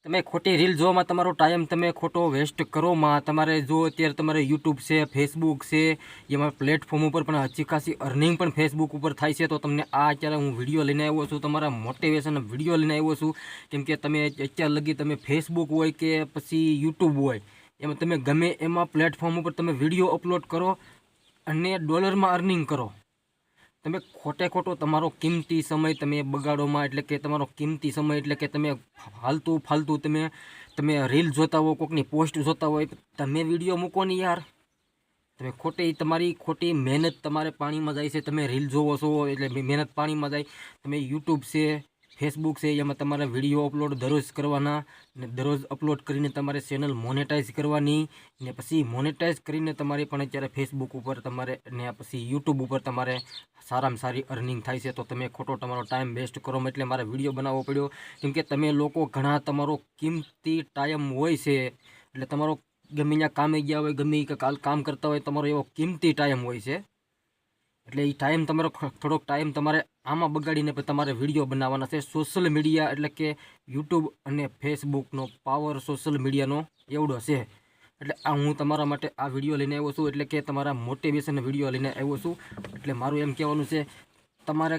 તમે ખોટી રીલ જોવામાં તમારો ટાઈમ તમે ખોટો વેસ્ટ કરોમાં તમારે જો અત્યારે તમારે યુટ્યુબ છે, ફેસબુક છે, એમાં પ્લેટફોર્મ ઉપર પણ अच्छी ખાસી અર્નિંગ પણ ફેસબુક ઉપર થાય છે। તો તમને આ અત્યારે હું વિડીયો લઈને આવ્યો છું, તમારા મોટિવેશન વિડીયો લઈને આવ્યો છું, કેમ કે તમે અત્યાર લગી તમે ફેસબુક હોય કે પછી યુટ્યુબ હોય એમાં તમે ગમે એમાં પ્લેટફોર્મ ઉપર તમે વિડીયો અપલોડ કરો અને ડોલરમાં અર્નિંગ કરો। તમે ખોટે ખોટો તમારો કિંમતી સમય તમે બગાડોમાં, એટલે કે તમારો કિંમતી સમય એટલે કે તમે ફાલતુ તમે રીલ જોતા હો, કોકની પોસ્ટ જોતા હોય, તમે વિડીયો મૂકો ને યાર। તમે તમારી ખોટી મહેનત તમારે પાણીમાં જાય છે। તમે રીલ જોવો છો એટલે મહેનત પાણીમાં જાય। તમે યુટ્યુબ છે, ફેસબુક છે, એમાં તમારે વિડીયો અપલોડ દરરોજ કરવાના ને દરરોજ અપલોડ કરીને તમારે ચેનલ મોનેટાઈઝ કરવાની ને પછી મોનેટાઈઝ કરીને તમારે પણ અત્યારે ફેસબુક ઉપર તમારે ને પછી યુટ્યુબ ઉપર તમારે સારામાં સારી અર્નિંગ થાય છે। તો તમે ખોટો તમારો ટાઈમ વેસ્ટ કરો એટલે મારે વિડીયો બનાવવો પડ્યો, કેમ કે તમે લોકો ઘણા તમારો કિંમતી ટાઈમ હોય છે, એટલે તમારો ગમે ત્યાં કામે ગયા હોય, ગમે કામ કરતા હોય, તમારો એવો કિંમતી ટાઈમ હોય છે, એટલે એ ટાઈમ તમારો થોડોક ટાઈમ તમારે આમાં બગાડીને તમારે વિડીયો બનાવવાના છે। સોશિયલ મીડિયા એટલે કે યુટ્યુબ અને ફેસબુકનો પાવર સોશિયલ મીડિયાનો એવડો છે, એટલે આ હું તમારા માટે આ વિડીયો લઈને આવ્યો છું, એટલે કે તમારા મોટિવેશન વિડીયો લઈને આવ્યો છું। એટલે મારું એમ કહેવાનું છે, તમારે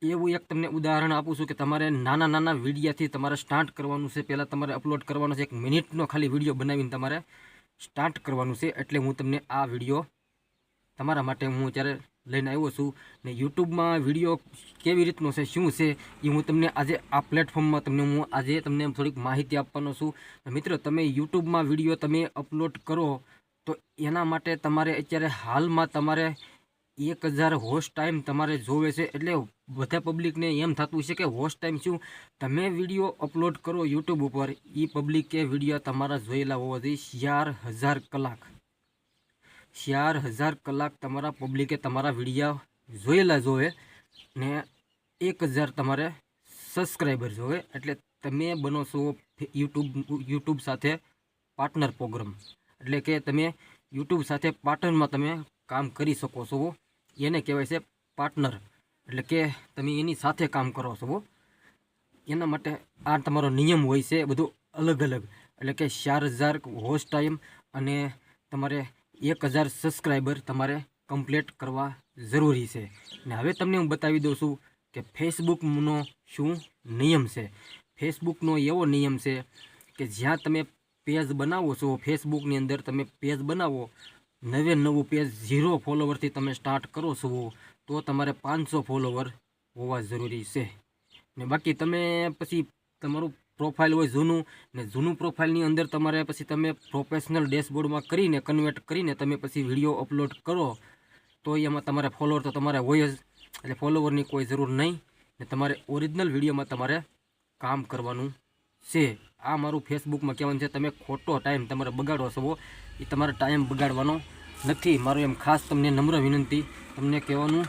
એવું એક તમને ઉદાહરણ આપું છું કે તમારે નાના નાના વિડીયાથી તમારે સ્ટાર્ટ કરવાનું છે। પહેલાં તમારે અપલોડ કરવાનો છે, 1 મિનિટનો ખાલી વિડીયો બનાવીને તમારે સ્ટાર્ટ કરવાનું છે। એટલે હું તમને આ વિડીયો તમારા માટે હું અત્યારે લઈને આવ્યો છું ને યુટ્યુબમાં વિડીયો કેવી રીતનો છે, શું છે, એ હું તમને આજે આ પ્લેટફોર્મમાં હું આજે તમને થોડીક માહિતી આપવાનો છું। મિત્રો, તમે યુટ્યુબમાં વિડીયો તમે અપલોડ કરો તો એના માટે તમારે અત્યારે હાલમાં તમારે 1000 વોચ ટાઈમ તમારે જોવે છે। એટલે બધા પબ્લિકને એમ થતું છે કે વોચ ટાઈમ શું, તમે વિડીયો અપલોડ કરો યુટ્યુબ ઉપર, એ પબ્લિકે વિડીયો તમારા જોયેલા હોવા જોઈએ 4000 કલાક। 4000 કલાક તમારા પબ્લિકે તમારા વિડીયા જોયેલા જોવે ને 1000 તમારે સબસ્ક્રાઈબર જોવે, એટલે તમે બનો છો યુટ્યુબ સાથે પાર્ટનર પ્રોગ્રામ, એટલે કે તમે યુટ્યુબ સાથે પાર્ટનરમાં તમે કામ કરી શકો છો, એને કહેવાય છે પાર્ટનર, એટલે કે તમે એની સાથે કામ કરો છો। એના માટે આ તમારો નિયમ હોય છે બધું અલગ અલગ, એટલે કે 4000 વોચ ટાઈમ અને તમારે 1000 સબસ્ક્રાઈબર તમારે કમ્પ્લીટ કરવા જરૂરી છે। ને હવે તમને હું બતાવી દઉં છું કે ફેસબુકનો શું નિયમ છે। ફેસબુકનો એવો નિયમ છે કે જ્યાં તમે પેજ બનાવો છો, ફેસબુકની અંદર તમે પેજ બનાવો, નવું પેજ 0 ફોલોવરથી તમે સ્ટાર્ટ કરો છો, તો તમારે 500 ફોલોવર હોવા જરૂરી છે। ને બાકી તમે પછી તમારું પ્રોફાઇલ હોય જૂનું, ને જૂનું પ્રોફાઇલની અંદર તમારે પછી તમે પ્રોફેશનલ ડેશબોર્ડમાં કરીને કન્વર્ટ કરીને તમે પછી વિડીયો અપલોડ કરો તો એમાં તમારે ફોલોવર તો તમારે હોય જ, એટલે ફોલોવરની કોઈ જરૂર નહીં, ને તમારે ઓરિજિનલ વિડીયોમાં તમારે કામ કરવાનું છે। આ મારું ફેસબુકમાં કહેવાનું છે, તમે ખોટો ટાઈમ તમારે બગાડો છો, એ તમારે ટાઈમ બગાડવાનો નથી। મારું એમ ખાસ તમને નમ્ર વિનંતી તમને કહેવાનું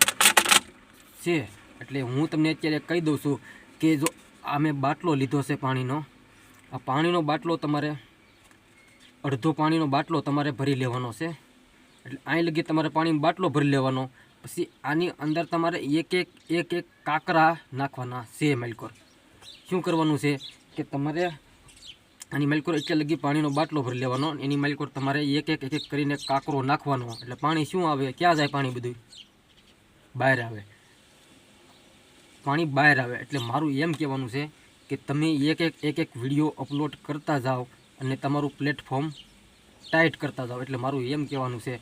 છે। એટલે હું તમને અત્યારે કહી દઉં છું કે જો આ મેં બાટલો લીધો છે પાણીનો, આ પાણીનો બાટલો તમારે અડધો પાણીનો બાટલો તમારે ભરી લેવાનો છે। એટલે અહીં લગી તમારે પાણીનો બાટલો ભરી લેવાનો, પછી આની અંદર તમારે એક એક કાંકરા નાખવાના છે। મેલકોર શું કરવાનું છે કે તમારે આની મેલકોર એટલે લગી પાણીનો બાટલો ભરી લેવાનો, એની મેલકોર તમારે એક એક કરીને કાંકરો નાખવાનો, એટલે પાણી શું આવે, ક્યાં જાય પાણી, બધું બહાર આવે, પાણી બહાર આવે। એટલે મારું એમ કહેવાનું છે કે તમે એક વિડીયો અપલોડ કરતા જાઓ અને તમારું પ્લેટફોર્મ ટાઈટ કરતા જાઓ। એટલે મારું એમ કહેવાનું છે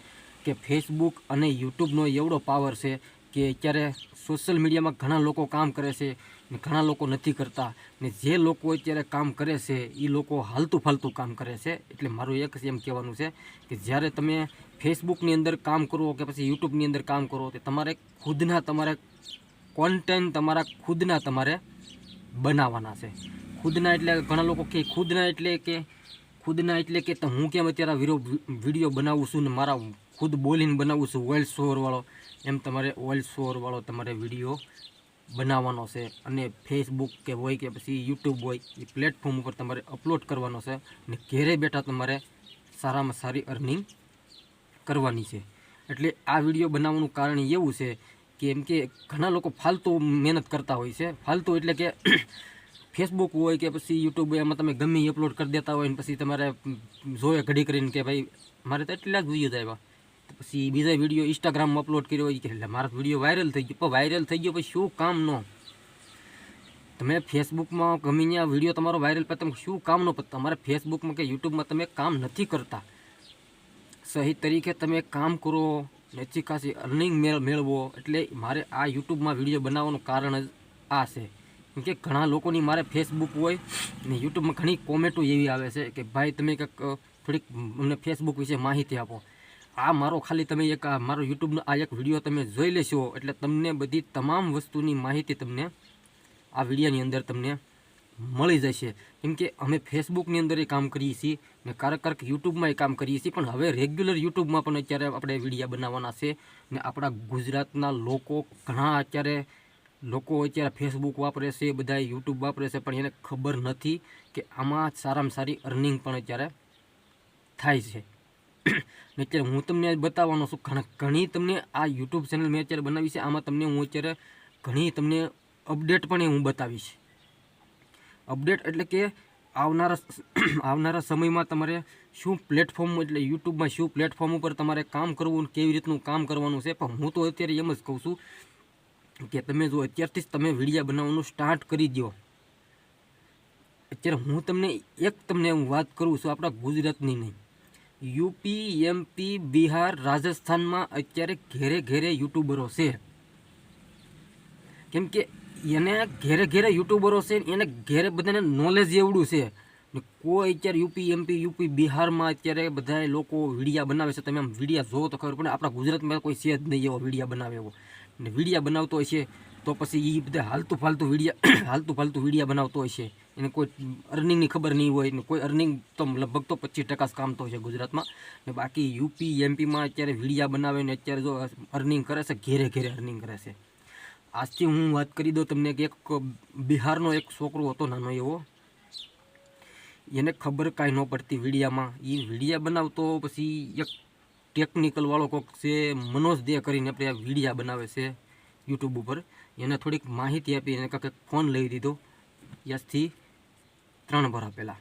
કે ફેસબુક અને યુટ્યુબનો એવડો પાવર છે કે અત્યારે સોશિયલ મીડિયામાં ઘણા લોકો કામ કરે છે ને ઘણા લોકો નથી કરતા, ને જે લોકો અત્યારે કામ કરે છે એ લોકો હાલતું ફાલતું કામ કરે છે। એટલે મારું એક એમ કહેવાનું છે કે જ્યારે તમે ફેસબુકની અંદર કામ કરો કે પછી યુટ્યુબની અંદર કામ કરો તો તમારે ખુદના તમારે કોન્ટેન્ટ તમારા ખુદના તમારે બનાવવાના છે। ખુદના એટલે ઘણા લોકો કે ખુદના એટલે કે તો હું કેમ અત્યારે વિડીયો બનાવું છું ને મારા ખુદ બોલીને બનાવું છું વોઇસ ઓવરવાળો, એમ તમારે વોઇસ ઓવરવાળો તમારે વિડીયો બનાવવાનો છે અને ફેસબુક કે હોય કે પછી યુટ્યુબ હોય એ પ્લેટફોર્મ ઉપર તમારે અપલોડ કરવાનો છે ને ઘરે બેઠા તમારે સારામાં સારી અર્નિંગ કરવાની છે। એટલે આ વિડીયો બનાવવાનું કારણ એવું છે કેમ કે ઘણા લોકો ફાલતુ મહેનત કરતા હોય છે। ફાલતુ એટલે કે ફેસબુક હોય કે પછી યુટ્યુબ એમાં તમે ગમે એ અપલોડ કરી દેતા હોય ને પછી તમારે જોવે ઘડી કરીને કે ભાઈ મારે તો એટલા જ વ્યૂઝ આવ્યા, તો પછી બીજા વિડીયો ઇન્સ્ટાગ્રામમાં અપલોડ કર્યો હોય કે એટલે મારો વિડીયો વાયરલ થઈ ગયો. પણ વાયરલ થઈ ગયો પછી શું કામનો? તમે ફેસબુકમાં ગમે ત્યાં વિડીયો તમારો વાયરલ પર તમે શું કામનો? તમારે ફેસબુકમાં કે યુટ્યુબમાં તમે કામ નથી કરતા, સહી તરીકે તમે કામ કરો, अच्छी खासी अर्निंग मेळवो. એટલે મારે આ યુટ્યુબમાં વિડીયો બનાવવાનું કારણ જ આ છે. કેમ કે ઘણા લોકોની મારે ફેસબુક હોય ને યુટ્યુબમાં ઘણી કોમેન્ટો એવી આવે છે કે ભાઈ તમે કંઈક થોડીક અમને ફેસબુક વિશે માહિતી આપો. આ મારો ખાલી તમે એક મારો યુટ્યુબનો આ એક વિડીયો તમે જોઈ લેશો એટલે તમને બધી તમામ વસ્તુની માહિતી તમને આ વિડીયોની અંદર તમને મળી જશે. કેમ કે અમે ફેસબુકની અંદર એ કામ કરીએ છીએ ને ક્યારેક યુટ્યુબમાં એ કામ કરીએ છીએ, પણ હવે રેગ્યુલર યુટ્યુબમાં પણ અત્યારે આપણે વિડીયો બનાવવાના છે. ને આપણા ગુજરાતના લોકો ઘણા અત્યારે ફેસબુક વાપરે છે, બધા યુટ્યુબ વાપરે છે, પણ એને ખબર નથી કે આમાં સારામાં સારી અર્નિંગ પણ અત્યારે થાય છે. ને અત્યારે હું તમને બતાવવાનો છું ઘણી તમને આ યુટ્યુબ ચેનલ મેં અત્યારે બનાવી છે, આમાં તમને હું અત્યારે ઘણી તમને અપડેટ પણ હું બતાવીશ. અપડેટ એટલે કે આવનારા સમયમાં તમારે શું પ્લેટફોર્મ એટલે યુટ્યુબમાં શું પ્લેટફોર્મ ઉપર તમારે કામ કરવું, કેવી રીતનું કામ કરવાનું છે. પણ હું તો અત્યારે એમ જ કહું છું કે તમે જો અત્યારથી જ તમે વિડીયો બનાવવાનું સ્ટાર્ટ કરી દો. અત્યારે હું તમને હું વાત કરું છું આપણા ગુજરાતની નહીં, યુપી, એમપી, બિહાર, રાજસ્થાનમાં અત્યારે ઘેરે ઘેરે યુટ્યુબરો છે. કેમ કે એને ઘેરે યુટ્યુબરો છે, એને ઘેરે બધાને નોલેજ એવડું છે ને કોઈ અત્યારે યુપી, બિહારમાં અત્યારે બધા લોકો વિડીયા બનાવે છે. તમે આમ વિડીયા જોવો તો ખબર પડે આપણા ગુજરાતમાં કોઈ છે જ નહીં એવો વિડીયા બનાવે એવો. ને વિડીયા બનાવતો હશે તો પછી એ બધા હાલતું ફાલતું વિડીયા બનાવતો હશે, એને કોઈ અર્નિંગની ખબર નહીં હોય ને કોઈ અર્નિંગ તો લગભગ તો 25% કામ તો હશે ગુજરાતમાં. ને બાકી યુપી, એમપીમાં અત્યારે વિડીયા બનાવે ને અત્યારે જો અર્નિંગ કરે છે, ઘેરે ઘેરે અર્નિંગ કરે છે. આજથી હું વાત કરી દઉં તમને કે એક બિહારનો એક છોકરો હતો નાનો એવો, એને ખબર કાંઈ ન પડતી વિડીયામાં. એ વિડીયા બનાવતો પછી એક ટેકનિકલ વાળો કોક છે મનોજ દે કરીને આપણે આ વિડીયા બનાવે છે યુટ્યુબ ઉપર, એને થોડીક માહિતી આપી એને કાંઈક ફોન લઈ દીધો આજથી 3 વર્ષ પહેલાં.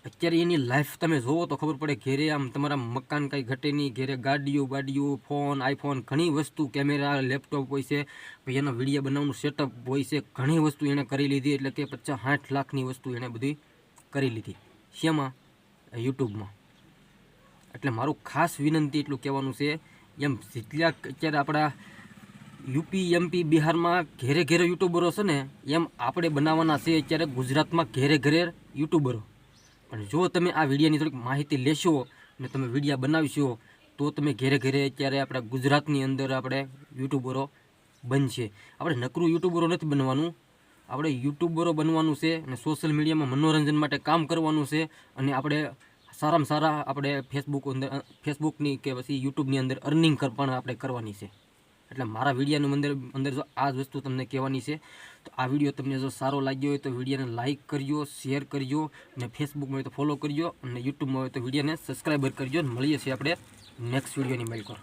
અત્યારે એની લાઈફ તમે જોવો તો ખબર પડે. ઘેરે આમ તમારા મકાન કાંઈ ઘટે નહીં, ઘેરે ગાડીઓ, ફોન, આઈફોન, ઘણી વસ્તુ, કેમેરા, લેપટોપ હોય છે, પછી એનો વિડીયો બનાવવાનું સેટઅપ હોય છે, ઘણી વસ્તુ એણે કરી લીધી. એટલે કે 50-60 લાખની વસ્તુ એણે બધી કરી લીધી. શેમાં? યુટ્યુબમાં. એટલે મારું ખાસ વિનંતી એટલું કહેવાનું છે, એમ જેટલા અત્યારે આપણા યુપી, એમપી, બિહારમાં ઘેરે ઘેરે યુટ્યુબરો છે ને, એમ આપણે બનાવવાના છે અત્યારે ગુજરાતમાં ઘેરે ઘેરે યુટ્યુબરો. પણ જો તમે આ વિડીયોની થોડીક માહિતી લેશો ને તમે વિડીયો બનાવશો તો તમે ઘેરે ઘેરે અત્યારે આપણા ગુજરાતની અંદર આપણે યુટ્યુબરો બનશે. આપણે નકરું યુટ્યુબરો નથી બનવાનું, આપણે યુટ્યુબરો બનવાનું છે અને સોશિયલ મીડિયામાં મનોરંજન માટે કામ કરવાનું છે. અને આપણે સારામાં સારા આપણે ફેસબુકની કે પછી યુટ્યુબની અંદર અર્નિંગ પણ આપણે કરવાની છે. એટલે મારા વિડીયોની અંદર જો આ જ વસ્તુ તમને કહેવાની છે. તો આ વિડીયો તમને જો સારો લાગ્યો હોય તો વિડીયોને લાઇક કરજો, શેર કરજો, અને ફેસબુકમાં હોય તો ફોલો કરજો, અને યુટ્યુબમાં હોય તો વિડીયોને સબસ્ક્રાઈબર કરજો. મળીએ છીએ આપણે નેક્સ્ટ વિડીયોની મેલ પર.